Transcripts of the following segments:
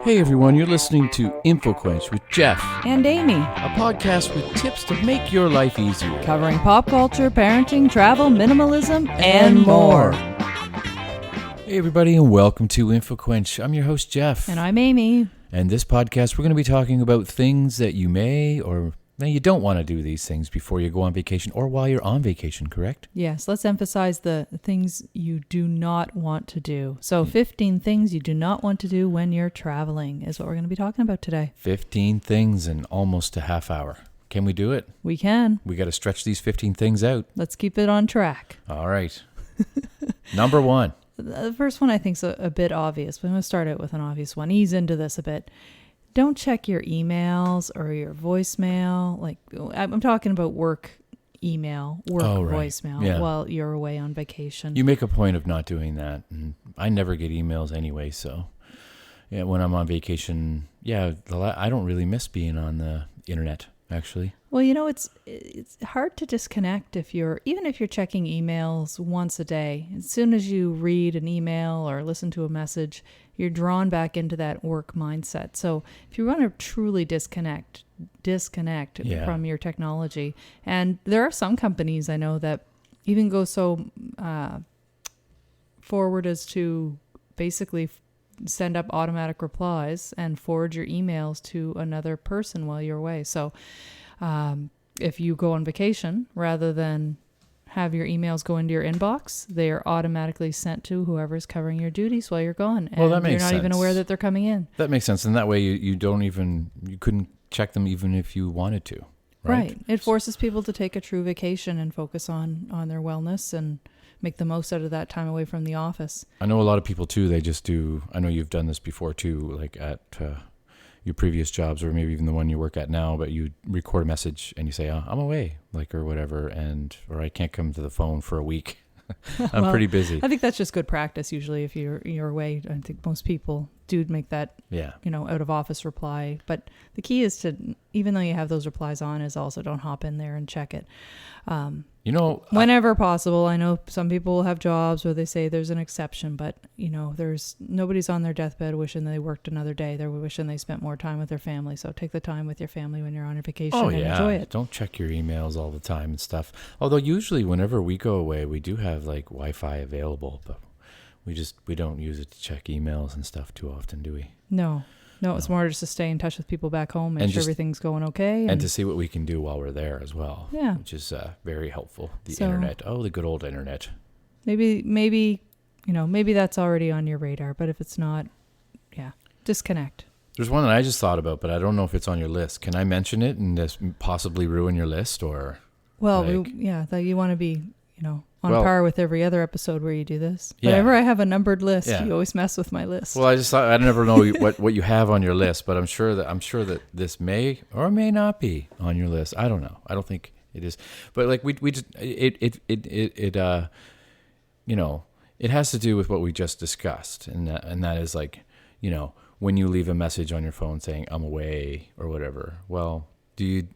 Hey everyone, you're listening to InfoQuench with Jeff, and Amy, a podcast with tips to make your life easier. covering pop culture, parenting, travel, minimalism, and more. Hey everybody, and welcome to InfoQuench. I'm your host Jeff. And I'm Amy. And this podcast, we're going to be talking about things that you may or you don't want to do these things before you go on vacation or while you're on vacation, correct? Yes, let's emphasize the things you do not want to do. So 15 things you do not want to do when you're traveling is what we're going to be talking about today. 15 things in almost a half hour. Can we do it? We can. We got to stretch these 15 things out. Let's keep it on track. All right. Number one. The first one I think is a bit obvious, but I'm going to start out with an obvious one. Ease into this a bit. Don't check your emails or your voicemail. Like, I'm talking about work email, voicemail while you're away on vacation. You make a point of not doing that. And I never get emails anyway, so yeah, when I'm on vacation, I don't really miss being on the internet, actually. Well, you know, it's hard to disconnect even if you're checking emails once a day. As soon as you read an email or listen to a message, you're drawn back into that work mindset. So if you want to truly disconnect from your technology, and there are some companies I know that even go so forward as to basically send up automatic replies and forward your emails to another person while you're away. So if you go on vacation, rather than have your emails go into your inbox, they are automatically sent to whoever's covering your duties while you're gone. And that makes you're not sense. Even aware that they're coming in. That makes sense. And that way you couldn't check them even if you wanted to. Right. It forces people to take a true vacation and focus on their wellness and make the most out of that time away from the office. I know a lot of people too, I know you've done this before too, like at your previous jobs or maybe even the one you work at now, but you record a message and you say, I'm away, or whatever, or I can't come to the phone for a week. I'm pretty busy. I think that's just good practice. Usually if you're away, I think most people do make that, out of office reply. But the key is to, even though you have those replies on, is also don't hop in there and check it. Whenever possible. I know some people have jobs where they say there's an exception, but there's nobody's on their deathbed wishing they worked another day. They're wishing they spent more time with their family. So take the time with your family when you're on your vacation and enjoy it. Don't check your emails all the time and stuff. Although usually whenever we go away, we do have Wi-Fi available, but we don't use it to check emails and stuff too often, do we? No, it's more just to stay in touch with people back home, make sure everything's going okay. And to see what we can do while we're there as well. Yeah. Which is very helpful. The internet. Oh, the good old internet. Maybe that's already on your radar, but if it's not, disconnect. There's one that I just thought about, but I don't know if it's on your list. Can I mention it and just possibly ruin your list or? Well, that you want to be, on par with every other episode where you do this. Whenever I have a numbered list, you always mess with my list. Well, I just thought, I never know what you have on your list, but I'm sure that this may or may not be on your list. I don't know. I don't think it is. But we just it has to do with what we just discussed, and that is when you leave a message on your phone saying I'm away or whatever. Well, do you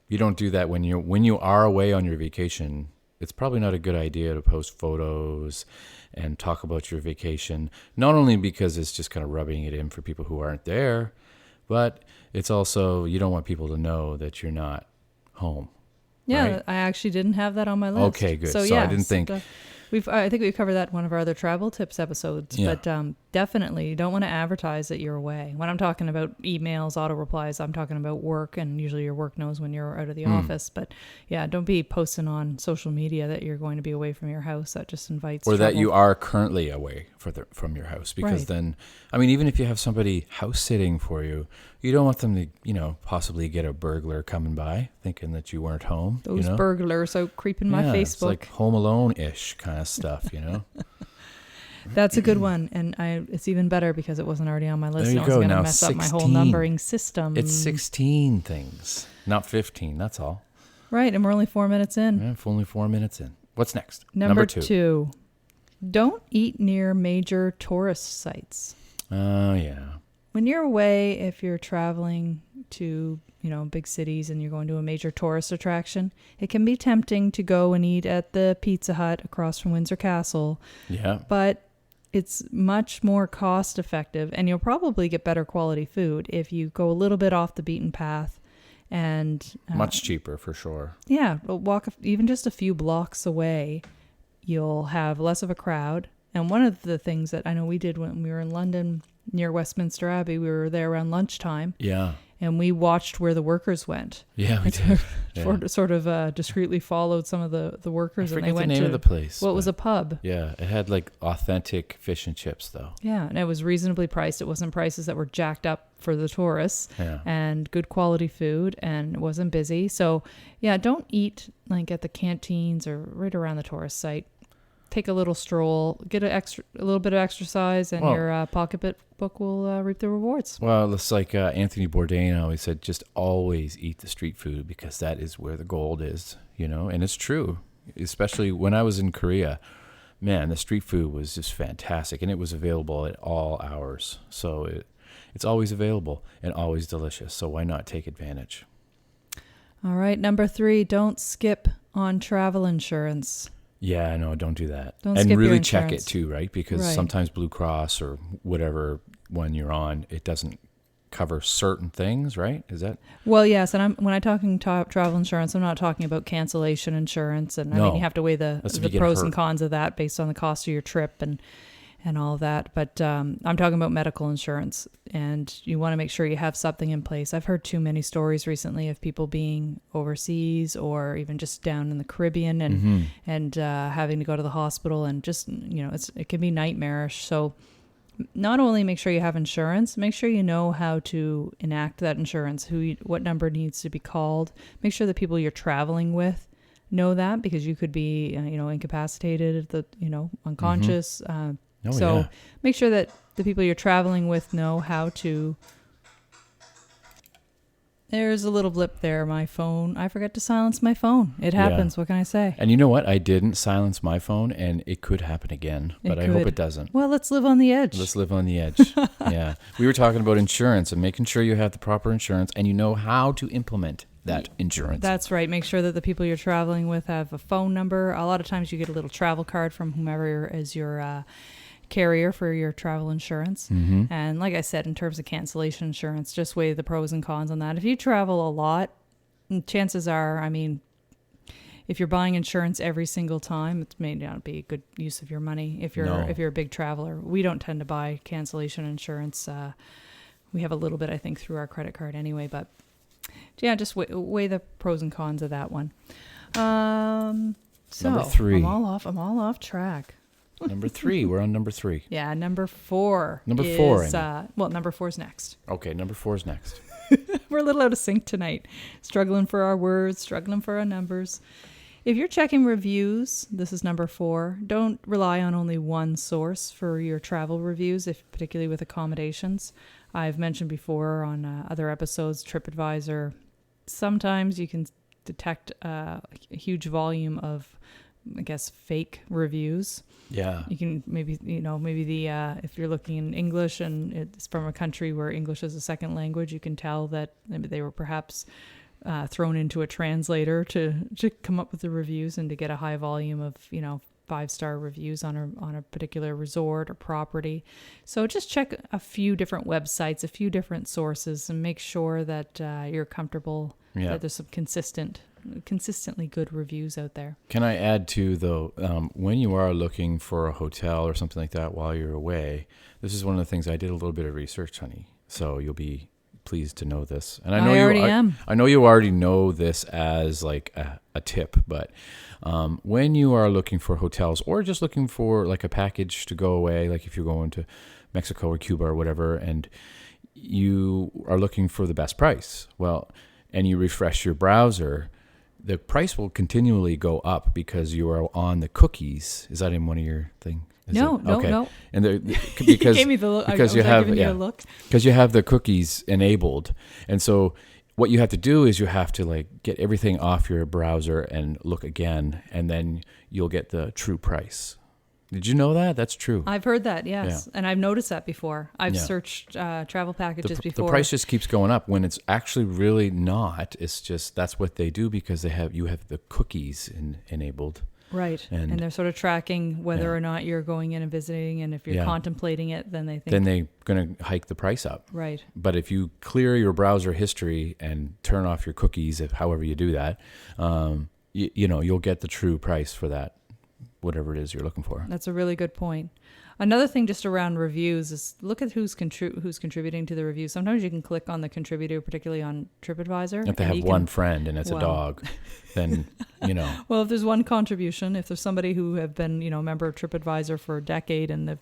you don't do that when you are away on your vacation? It's probably not a good idea to post photos and talk about your vacation, not only because it's just kind of rubbing it in for people who aren't there, but it's also, you don't want people to know that you're not home. Yeah, right? I actually didn't have that on my list. Okay, good. So I didn't think... I think we've covered that in one of our other travel tips episodes, but definitely you don't want to advertise that you're away. When I'm talking about emails, auto replies, I'm talking about work, and usually your work knows when you're out of the office. But don't be posting on social media that you're going to be away from your house. That just invites trouble. That you are currently away from your house, because then, even if you have somebody house sitting for you, you don't want them to, possibly get a burglar coming by thinking that you weren't home. Those burglars out creeping my Facebook. It's like Home Alone-ish kind of stuff, That's a good one, and it's even better because it wasn't already on my list. There you I was go. going to Now mess 16. up my whole numbering system. It's 16 things, not 15. That's all. Right, and we're only 4 minutes in. Yeah, only 4 minutes in. What's next? Number two. Don't eat near major tourist sites. Oh, yeah. When you're away, if you're traveling to, big cities and you're going to a major tourist attraction, it can be tempting to go and eat at the Pizza Hut across from Windsor Castle. Yeah. But it's much more cost effective, and you'll probably get better quality food if you go a little bit off the beaten path. And much cheaper for sure. Yeah, walk even just a few blocks away, you'll have less of a crowd. And one of the things that I know we did when we were in London near Westminster Abbey, we were there around lunchtime. Yeah. And we watched where the workers went. Yeah, we did. Sort of discreetly followed some of the workers. I forget and they went the name to of the place. Well, it was a pub. Yeah, it had like authentic fish and chips though. Yeah, and it was reasonably priced. It wasn't prices that were jacked up for the tourists. Yeah. And good quality food, and it wasn't busy. So yeah, don't eat like at the canteens or right around the tourist site. Take a little stroll, get a little bit of exercise, and your pocketbook will reap the rewards. Well, it's like Anthony Bourdain always said, just always eat the street food because that is where the gold is, you know? And it's true, especially when I was in Korea. Man, the street food was just fantastic, and it was available at all hours. So it's always available and always delicious, so why not take advantage? All right, number 3, don't skip on travel insurance. Yeah, no, don't do that. Don't and skip really your check it insurance. too, right? Because sometimes Blue Cross or whatever one you're on, it doesn't cover certain things, right? Is that? Well, yes, and when I'm talking travel insurance, I'm not talking about cancellation insurance, and I mean you have to weigh the pros and cons of that based on the cost of your trip and all of that. But I'm talking about medical insurance, and you want to make sure you have something in place. I've heard too many stories recently of people being overseas or even just down in the Caribbean and having to go to the hospital, and just, you know, it can be nightmarish. So not only make sure you have insurance, make sure you know how to enact that insurance, what number needs to be called. Make sure the people you're traveling with know that, because you could be incapacitated, unconscious. Make sure that the people you're traveling with know how to. There's a little blip there. My phone. I forgot to silence my phone. It happens. What can I say? And you know what? I didn't silence my phone, and it could happen again, but I hope it doesn't. Well, let's live on the edge. Let's live on the edge. Yeah. We were talking about insurance and making sure you have the proper insurance and you know how to implement that insurance. That's right. Make sure that the people you're traveling with have a phone number. A lot of times you get a little travel card from whomever is your carrier for your travel insurance. And like I said, in terms of cancellation insurance, just weigh the pros and cons on that. If you travel a lot, chances are, I mean, if you're buying insurance every single time, it may not be a good use of your money. If you're a big traveler, we don't tend to buy cancellation insurance. We have a little bit, I think, through our credit card anyway. But yeah, just weigh the pros and cons of that one. Number 3. I'm all off track. Number 3. We're on number 3. Yeah, number 4. Number 4. Number 4 is next. Okay, number 4 is next. We're a little out of sync tonight. Struggling for our words, struggling for our numbers. If you're checking reviews, this is number 4. Don't rely on only one source for your travel reviews, particularly with accommodations. I've mentioned before on other episodes, TripAdvisor. Sometimes you can detect a huge volume of, I guess, fake reviews. Yeah. You can maybe if you're looking in English and it's from a country where English is a second language, you can tell that maybe they were perhaps thrown into a translator to come up with the reviews and to get a high volume of, 5-star reviews on a particular resort or property. So just check a few different websites, a few different sources, and make sure that you're comfortable that there's some consistently good reviews out there. Can I add too, though, when you are looking for a hotel or something like that while you're away, this is one of the things I did a little bit of research, honey. So you'll be pleased to know this. And I know I know you already know this as like a tip, but when you are looking for hotels or just looking for like a package to go away, like if you're going to Mexico or Cuba or whatever, and you are looking for the best price, and you refresh your browser, the price will continually go up because you are on the cookies. Is that in one of your things? No. And because you gave me the look. Because you have because you have the cookies enabled, and so what you have to do is you have to like get everything off your browser and look again, and then you'll get the true price. Did you know that? That's true. I've heard that, yes. Yeah. And I've noticed that before. I've searched travel packages before. The price just keeps going up when it's actually really not. It's just that's what they do because you have the cookies enabled. Right. And they're sort of tracking whether or not you're going in and visiting. And if you're contemplating it, then they think. Then they're going to hike the price up. Right. But if you clear your browser history and turn off your cookies, if however you do that, you'll get the true price for that, whatever it is you're looking for. That's a really good point. Another thing just around reviews is look at who's contributing to the review. Sometimes you can click on the contributor, particularly on TripAdvisor. If they have one friend and it's a dog, then, Well, if there's one contribution, if there's somebody who have been, a member of TripAdvisor for a decade and they've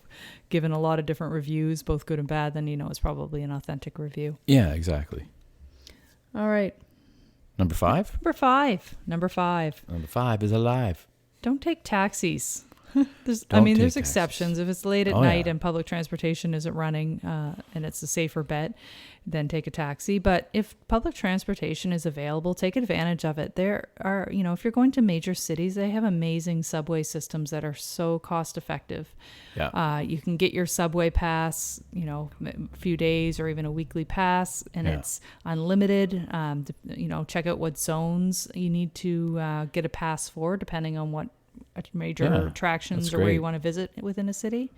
given a lot of different reviews, both good and bad, then, it's probably an authentic review. Yeah, exactly. All right. Number 5? Number five is alive. Don't take taxis. There's exceptions. If it's late at night and public transportation isn't running and it's a safer bet, then take a taxi. But if public transportation is available, take advantage of it. There are, if you're going to major cities, they have amazing subway systems that are so cost effective. Yeah. You can get your subway pass, a few days or even a weekly pass, and it's unlimited. Check out what zones you need to get a pass for, depending on what major attractions or where you want to visit within a city.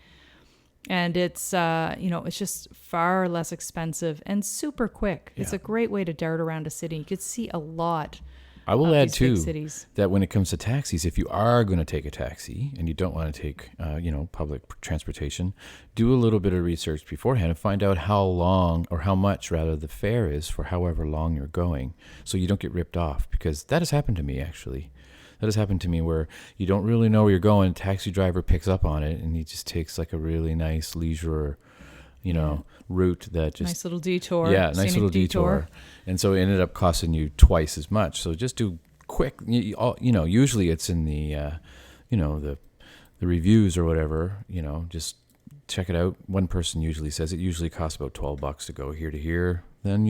And it's it's just far less expensive and super quick. It's a great way to dart around a city. You could see a lot. I will add too that when it comes to taxis, if you are going to take a taxi and you don't want to take public transportation, do a little bit of research beforehand and find out how long or how much rather the fare is for however long you're going, so you don't get ripped off, because that has happened to me actually. That has happened to me where you don't really know where you're going. A taxi driver picks up on it and he just takes like a really nice leisure, route that just nice little detour. Yeah, nice little detour. And so it ended up costing you twice as much. So just do quick. Usually it's in the, the reviews or whatever. Just check it out. One person usually says it usually costs about $12 to go here to here. Then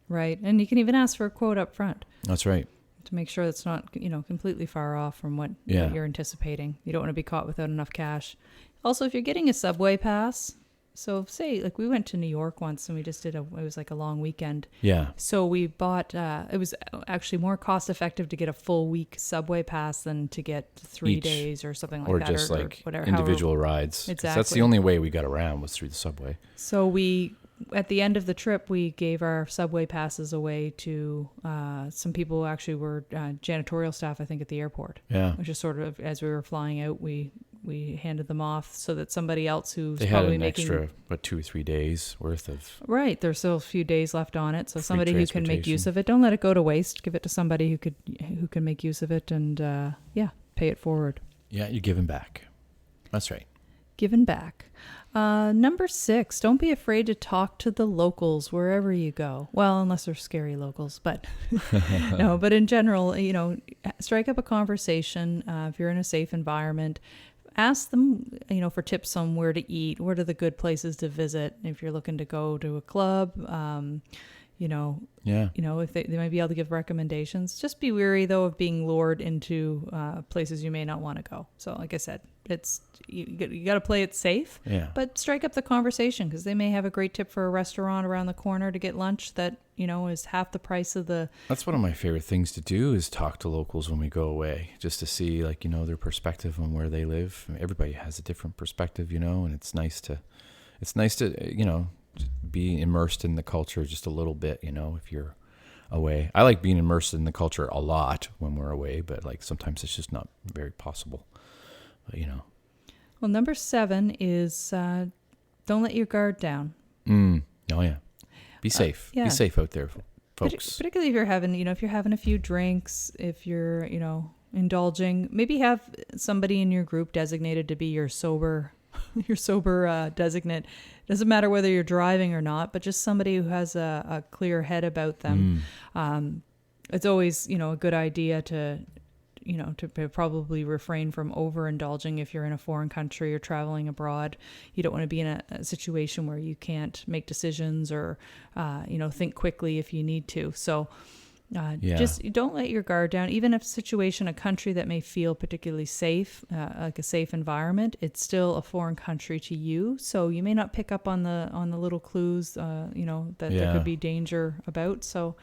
Right, and you can even ask for a quote up front. That's right. To make sure it's not, completely far off from what you're anticipating. You don't want to be caught without enough cash. Also, if you're getting a subway pass, so say like we went to New York once and we just it was like a long weekend. Yeah. So we bought, it was actually more cost effective to get a full week subway pass than to get 3 days or something like that. Or just like whatever, individual rides. Exactly. That's the only way we got around was through the subway. So at the end of the trip, we gave our subway passes away to some people who actually were janitorial staff, I think, at the airport. Yeah. Which is sort of, as we were flying out, we handed them off so that somebody else who's they probably had an making extra, 2 or 3 days worth of. Right. There's still a few days left on it. So somebody who can make use of it. Don't let it go to waste. Give it to somebody who can make use of it and, pay it forward. Yeah, you're giving back. That's right. Giving back. Number 6, don't be afraid to talk to the locals wherever you go. Well, unless they're scary locals, but no, but in general, strike up a conversation. If you're in a safe environment, ask them, for tips on where to eat, what are the good places to visit. If you're looking to go to a club, if they might be able to give recommendations. Just be wary though of being lured into places you may not want to go. So like I said, it's you got to play it safe, but strike up the conversation, because they may have a great tip for a restaurant around the corner to get lunch that is half the price of the. That's one of my favorite things to do, is talk to locals when we go away, just to see their perspective on where they live. I mean, everybody has a different perspective, and it's nice to be immersed in the culture just a little bit, if you're away. I like being immersed in the culture a lot when we're away, but sometimes it's just not very possible. But, Well, number 7 is don't let your guard down. Oh yeah. Be safe. Be safe out there, folks. Particularly if you're having, if you're having a few drinks, if you're, indulging, maybe have somebody in your group designated to be your sober designate. Doesn't matter whether you're driving or not, but just somebody who has a clear head about them. It's always, a good idea to probably refrain from overindulging if you're in a foreign country or traveling abroad. You don't want to be in a situation where you can't make decisions or, think quickly if you need to. So just don't let your guard down. Even if a country that may feel particularly safe, like a safe environment, it's still a foreign country to you. So you may not pick up on the little clues, that there could be danger about. So,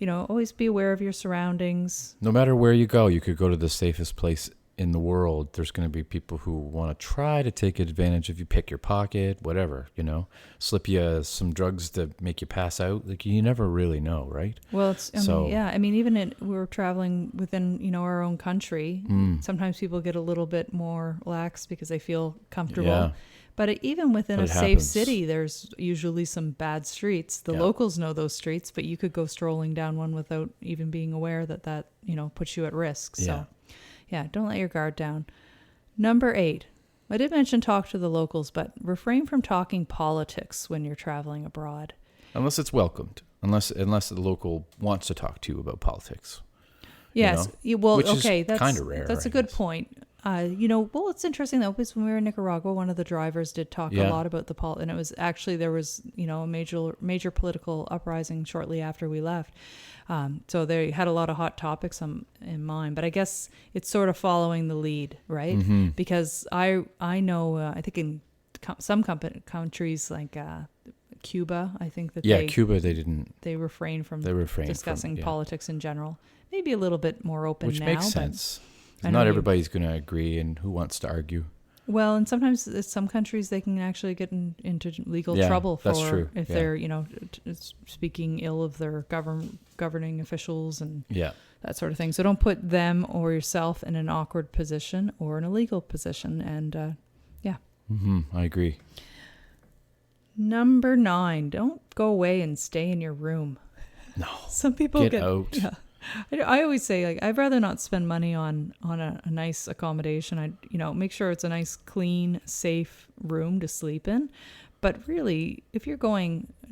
always be aware of your surroundings. No matter where you go, you could go to the safest place in the world, there's going to be people who want to try to take advantage of you, pick your pocket, whatever, slip you some drugs to make you pass out. Like, you never really know, right? Well, I mean, even we're traveling within, our own country. Sometimes people get a little bit more lax because they feel comfortable. Yeah. But even within a safe city, there's usually some bad streets. The locals know those streets, but you could go strolling down one without even being aware that puts you at risk. So, don't let your guard down. Number 8. I did mention talk to the locals, but refrain from talking politics when you're traveling abroad. Unless it's welcomed. Unless the local wants to talk to you about politics. Yes. Which is kind of rare. That's a good point. It's interesting though, because when we were in Nicaragua, one of the drivers did talk a lot about the and it was actually, there was, a major political uprising shortly after we left. So they had a lot of hot topics in mind, but I guess it's sort of following the lead, right? Mm-hmm. Because I know, I think in some countries like Cuba, I think that Cuba, they refrain from discussing politics in general. Maybe a little bit more open which now. Which makes sense. Not everybody's going to agree, and who wants to argue? Well, and sometimes some countries they can actually get into legal trouble if they're speaking ill of their governing officials and that sort of thing. So don't put them or yourself in an awkward position or in a legal position. And I agree. Number 9, don't go away and stay in your room. No, some people get out. Yeah. I always say, I'd rather not spend money on a nice accommodation. I make sure it's a nice, clean, safe room to sleep in. But really, if you're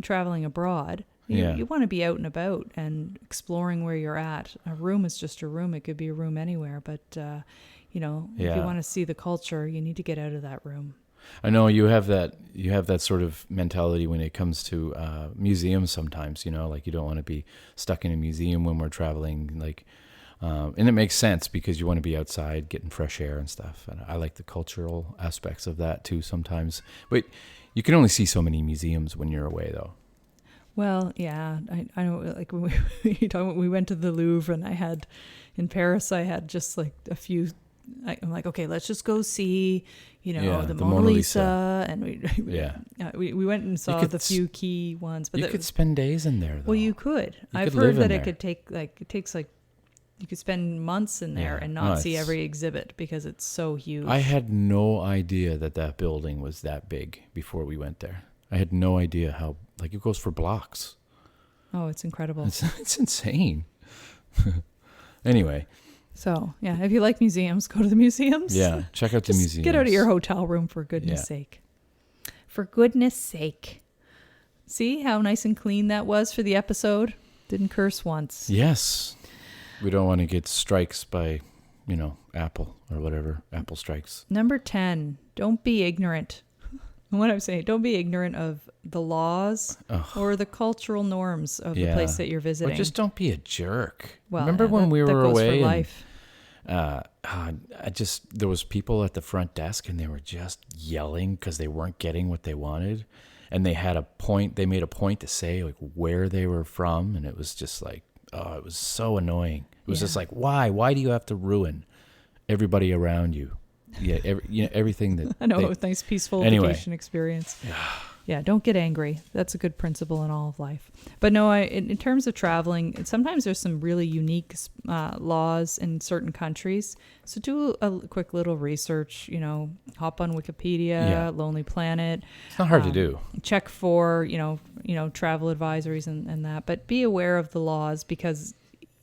traveling abroad, you want to be out and about and exploring where you're at. A room is just a room. It could be a room anywhere. But, if you want to see the culture, you need to get out of that room. I know you have that sort of mentality when it comes to museums sometimes, like you don't want to be stuck in a museum when we're traveling, and it makes sense because you want to be outside getting fresh air and stuff. And I like the cultural aspects of that too sometimes. But you can only see so many museums when you're away though. Well, yeah, I know, like when we went to the Louvre and in Paris, I had just like a few. I'm like, okay, let's just go see, the Mona Lisa. And we went and saw the few key ones. But you could spend days in there, though. Well, you could. I've heard that it could take, you could spend months in there and not see every exhibit because it's so huge. I had no idea that building was that big before we went there. I had no idea how, it goes for blocks. Oh, it's incredible. It's insane. Anyway. So, if you like museums, go to the museums. Yeah, check out the museums. Get out of your hotel room for goodness sake. For goodness sake. See how nice and clean that was for the episode? Didn't curse once. Yes. We don't want to get strikes by, Apple or whatever. Apple strikes. Number 10, don't be ignorant. What I'm saying, don't be ignorant of the laws or the cultural norms of the place that you're visiting. Or just don't be a jerk. Well, remember when we were away? For life. There was people at the front desk and they were just yelling because they weren't getting what they wanted, and they made a point to say where they were from, and it was just it was so annoying. It was just why do you have to ruin everybody around you? Everything that I know, it was a nice peaceful vacation experience. Yeah, don't get angry. That's a good principle in all of life. But no, in terms of traveling, sometimes there's some really unique laws in certain countries. So do a quick little research, hop on Wikipedia, Lonely Planet. It's not hard to do. Check for, travel advisories and that. But be aware of the laws because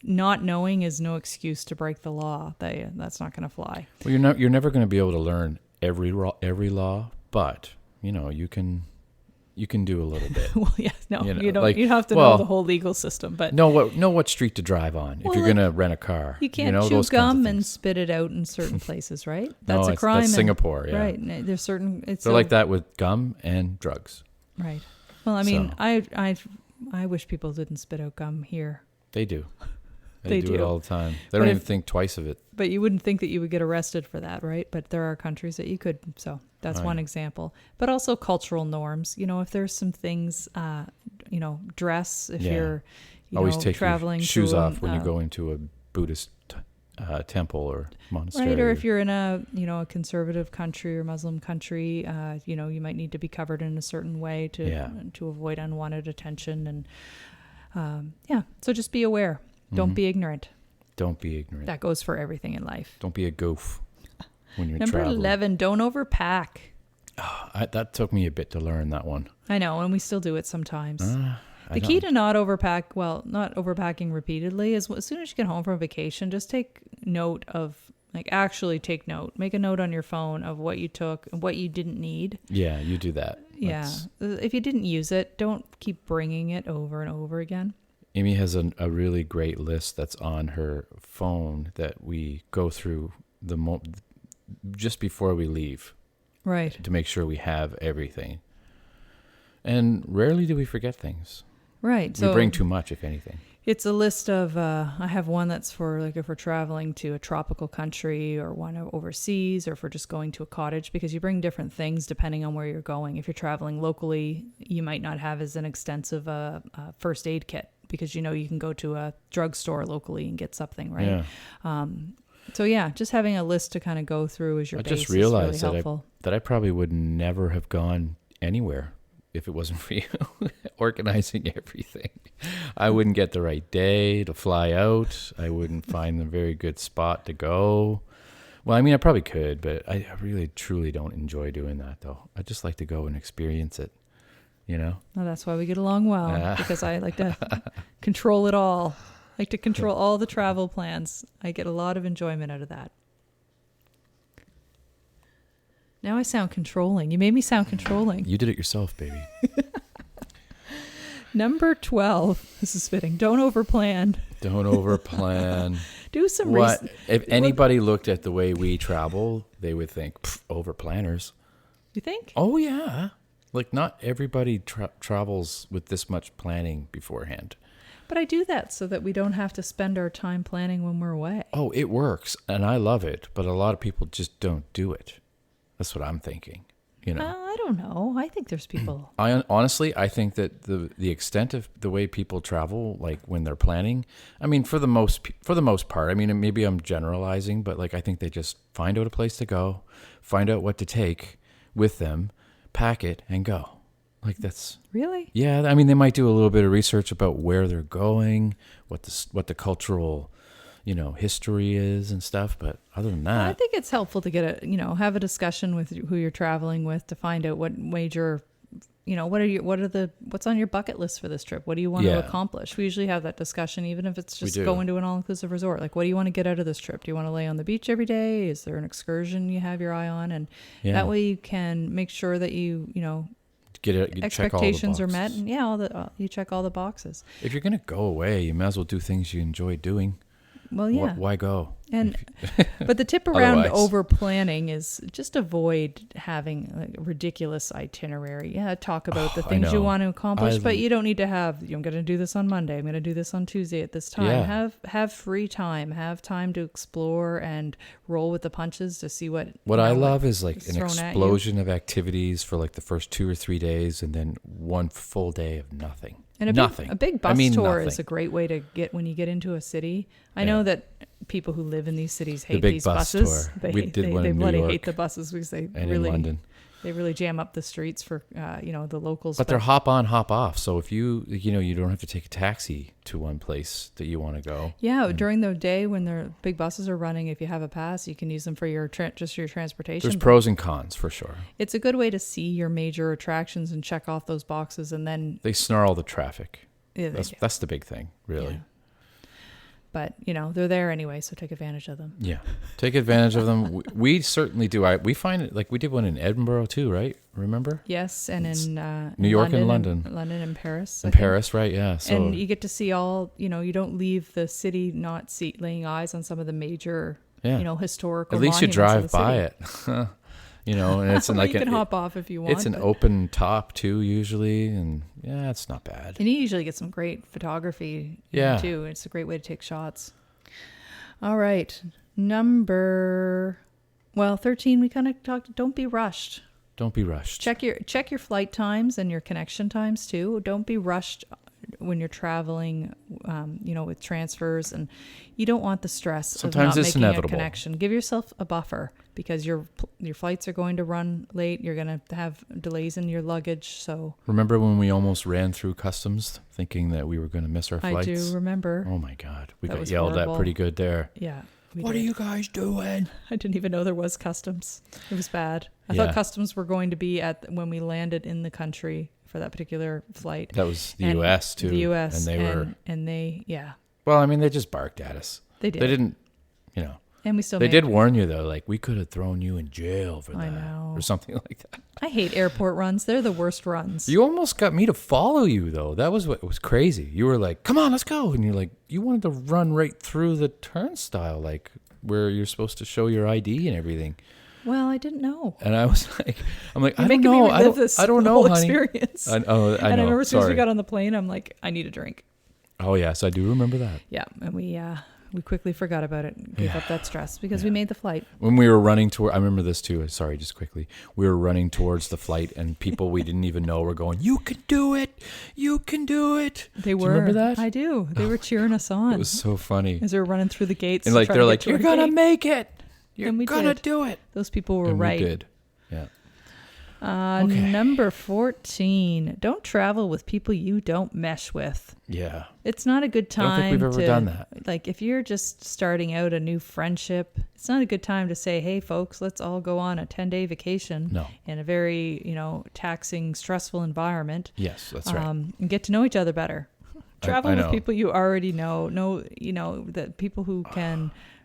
not knowing is no excuse to break the law. That's not going to fly. Well, you're never going to be able to learn every law, but you can do a little bit. Well, yeah, no, you don't. You have to know the whole legal system, but know what street to drive on if you're going to rent a car. You can't chew gum and spit it out in certain places, right? That's a crime. That's Singapore, right? There's certain. They're like that with gum and drugs. Right. Well, I mean, I wish people didn't spit out gum here. They do. They do it all the time. They don't even think twice of it. But you wouldn't think that you would get arrested for that, right? But there are countries that you could. So that's one example. But also cultural norms. If there's some things, dress if you're, always take traveling your shoes off when you go into a Buddhist temple or monastery. Right, or if you're in a a conservative country or Muslim country, you might need to be covered in a certain way to avoid unwanted attention, and so just be aware. Don't be ignorant. Don't be ignorant. That goes for everything in life. Don't be a goof when you're Number traveling. 11, don't overpack. That took me a bit to learn that one. I know, and we still do it sometimes. The key to not overpacking repeatedly is as soon as you get home from vacation, just take note of, take note. Make a note on your phone of what you took and what you didn't need. Yeah, you do that. Yeah. If you didn't use it, don't keep bringing it over and over again. Amy has a really great list that's on her phone that we go through just before we leave. Right. To make sure we have everything. And rarely do we forget things. Right. We bring too much, if anything. It's a list of, I have one that's for if we're traveling to a tropical country, or one overseas, or if we're just going to a cottage, because you bring different things depending on where you're going. If you're traveling locally, you might not have as an extensive first aid kit, because you can go to a drugstore locally and get something, right? Yeah. Just having a list to kind of go through as your base is really helpful. That I probably would never have gone anywhere if it wasn't for you organizing everything. I wouldn't get the right day to fly out. I wouldn't find a very good spot to go. Well, I mean, I probably could, but I really, truly don't enjoy doing that, though. I just like to go and experience it, Well, that's why we get along well, because I like to control it all. I like to control all the travel plans. I get a lot of enjoyment out of that. Now I sound controlling. You made me sound controlling. You did it yourself, baby. Number 12. This is fitting. Don't overplan. Don't overplan. Do some research. If anybody looked at the way we travel, they would think, overplanners. You think? Oh, yeah. Not everybody travels with this much planning beforehand. But I do that so that we don't have to spend our time planning when we're away. Oh, it works, and I love it, but a lot of people just don't do it. That's what I'm thinking. I don't know. I think there's people. Honestly, I think that the extent of the way people travel, when they're planning, I mean, for the most part, I mean, maybe I'm generalizing, but I think they just find out a place to go, find out what to take with them, pack it, and go. That's really? Yeah. I mean, they might do a little bit of research about where they're going, what the cultural, history is and stuff. But other than that, I think it's helpful to get have a discussion with who you're traveling with to find out what major, what's on your bucket list for this trip? What do you want to accomplish? We usually have that discussion, even if it's just going to an all-inclusive resort. What do you want to get out of this trip? Do you want to lay on the beach every day? Is there an excursion you have your eye on? And that way you can make sure that you expectations are met, and you check all the boxes. If you're going to go away, you might as well do things you enjoy doing. Well, yeah. Why go? And but the tip around over planning is just avoid having a ridiculous itinerary. Yeah, talk about the things you want to accomplish, but you don't need to have. I'm going to do this on Monday. I'm going to do this on Tuesday at this time. Yeah. Have free time. Have time to explore and roll with the punches to see what. What I love is an explosion of activities for the first 2 or 3 days, and then one full day of nothing. And a big bus tour is a great way to get when you get into a a I know that people who live in these cities hate these buses. We did one in New York. They hate the buses because they in London. They really jam up the streets for the locals. But they're hop on, hop off. So if you don't have to take a taxi to one place that you want to go. Yeah, during the day when the big buses are running, if you have a pass, you can use them for your transportation. There's pros and cons for sure. It's a good way to see your major attractions and check off those boxes, and then they snarl the traffic. Yeah, that's the big thing, really. Yeah. But, they're there anyway, so take advantage of them. Yeah, take advantage of them. We certainly do. We find it, we did one in Edinburgh too, right? Remember? Yes, and in New York and London. London and Paris. Paris, right, yeah. So, and you get to see all, you don't leave the city not laying eyes on some of the major, historical at least you drive by it. And it's you can hop off if you want. It's an open top too, usually, and it's not bad. And you usually get some great photography too. It's a great way to take shots. All right, 13. We kind of talked. Don't be rushed. Don't be rushed. Check your flight times and your connection times too. Don't be rushed when you're traveling, with transfers, and you don't want the stress Sometimes of not it's making inevitable. a connection. Give yourself a buffer because your flights are going to run late. You're going to have delays in your luggage. So Remember when we almost ran through customs thinking that we were going to miss our flights? I do remember. Oh my God. We That got was yelled horrible. at pretty good there. Yeah. What are you guys doing? I didn't even know there was customs. It was bad. I Yeah. thought customs were going to be when we landed in the country for that particular flight. That was the And U.S. too. The U.S. And they were, and they, yeah, well, I mean, they just barked at us. they did. They didn't, And we still they made did warn you though, like we could have thrown you in jail for that. I know. Or something like that. I hate airport runs. They're the worst runs. You almost got me to follow you though. That was what was crazy. You were like, come on, let's go. And you're like, you wanted to run right through the turnstile, like where you're supposed to show your ID and everything. Well, I didn't know. And I was like, I You're don't making know. me relive this I don't know, whole honey. experience. I know. And I remember as soon as we got on the plane, I'm like, I need a drink. Oh yes, I do remember that. Yeah, and we quickly forgot about it and gave Yeah. up that stress because Yeah. we made the flight. When we were running toward, I remember this too. Sorry, just quickly. We were running towards the flight, and people we didn't even know were going, "You can do it! You can do it!" They Do were. you remember that? I do. They were cheering us on It was so funny. as we were running through the gates. And to like try they're to get like, to "You're our gonna gate." make it! You're And we gonna did. do it!" Those people were And right. we did. Yeah. Okay. Number 14. Don't travel with people you don't mesh with. Yeah. It's not a good time. I don't think we've ever done that. Like if you're just starting out a new friendship, it's not a good time to say, "Hey, folks, let's all go on a 10-day vacation No. in a very, taxing, stressful environment." Yes, that's right. And get to know each other better. Travel I with know. people you already know. That people who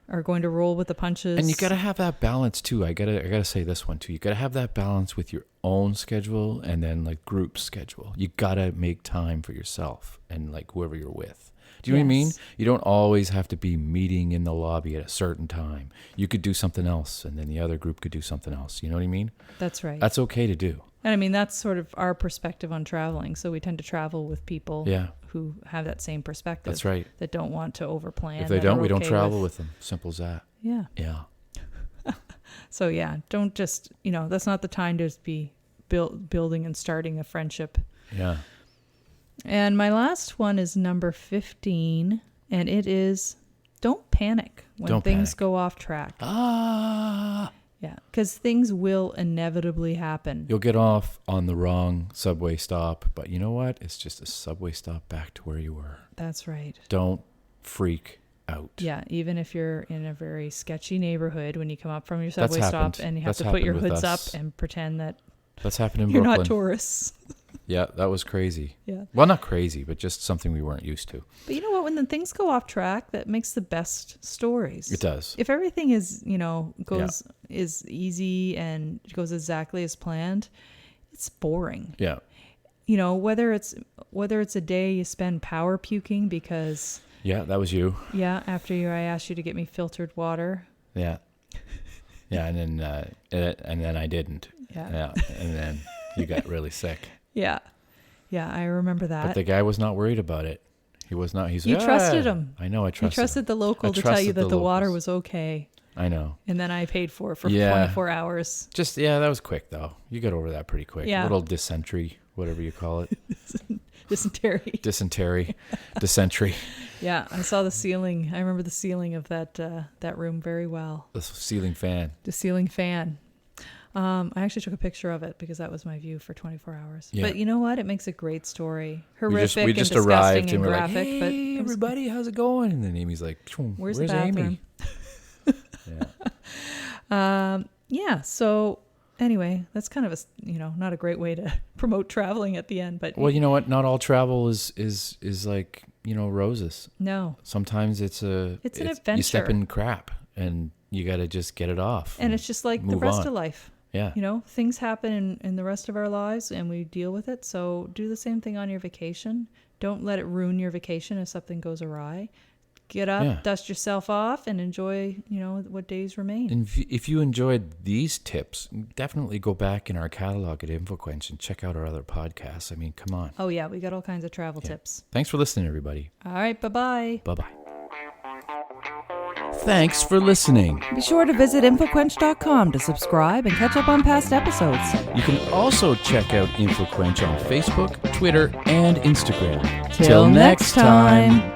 are going to roll with the punches. And you gotta have that balance too. I gotta say this one too. You gotta have that balance with your own schedule and then like group schedule. You gotta make time for yourself and like whoever you're with. Do you know what I mean? Yes. You don't always have to be meeting in the lobby at a certain time. You could do something else, and then the other group could do something else. You know what I mean? That's right. That's okay to do. And I mean, that's sort of our perspective on traveling. So we tend to travel with people Yeah, who have that same perspective. that's right. That don't want to overplan. If they that don't, are we don't okay travel with them. Simple as that. Yeah. Yeah. So yeah, don't just, that's not the time to be building and starting a friendship. Yeah. And my last one is number 15, and it is don't panic when Don't things panic. go off track. Ah. Yeah, because things will inevitably happen. You'll get off on the wrong subway stop, but you know what? It's just a subway stop back to where you were. That's right. Don't freak out. Yeah, even if you're in a very sketchy neighborhood, when you come up from your subway stop happened. and you have That's to put your happened with hoods up us. and pretend that That's happened in you're Brooklyn. not tourists. Yeah, that was crazy. Yeah. Well, not crazy, but just something we weren't used to. But you know what? When the things go off track, that makes the best stories. It does. If everything is, is easy and goes exactly as planned, it's boring. Yeah. Whether it's a day you spend power puking because Yeah, that was you. after I asked you to get me filtered water. Yeah. Yeah, and then I didn't. Yeah. And then you got really sick. Yeah. Yeah, I remember that. But the guy was not worried about it. He was not. He's You trusted him. I know. I You trusted. trusted the local I to tell you trusted that the water locals. was okay. I know. And then I paid for it for Yeah. 24 hours. Just that was quick though. You got over that pretty quick. Yeah. Little dysentery, whatever you call it. Dysentery. Dysentery. Dysentery. Yeah, I saw the ceiling. I remember the ceiling of that room very well. The ceiling fan. The ceiling fan. I actually took a picture of it because that was my view for 24 hours. Yeah. But you know what? It makes a great story. We Horrific just and disgusting arrived and and we're like, graphic. "Hey, but it was- everybody, how's it going?" And then Amy's like, Where's "Where's the bathroom?" Amy?" Yeah. So anyway, that's kind of not a great way to promote traveling at the end. But Well, you know what? Not all travel is like roses. no, Sometimes it's an adventure. You step in crap, and you got to just get it off. and it's just like the move rest on. of life. Yeah. Things happen in the rest of our lives and we deal with it. So do the same thing on your vacation. Don't let it ruin your vacation if something goes awry. Get up, Yeah. dust yourself off, and enjoy, what days remain. And if you enjoyed these tips, definitely go back in our catalog at InfoQuench and check out our other podcasts. I mean, come on. Oh, yeah, we got all kinds of travel Yeah. tips. Thanks for listening, everybody. All right, bye-bye. Bye-bye. Thanks for listening. Be sure to visit InfoQuench.com to subscribe and catch up on past episodes. You can also check out InfoQuench on Facebook, Twitter, and Instagram. Till next time.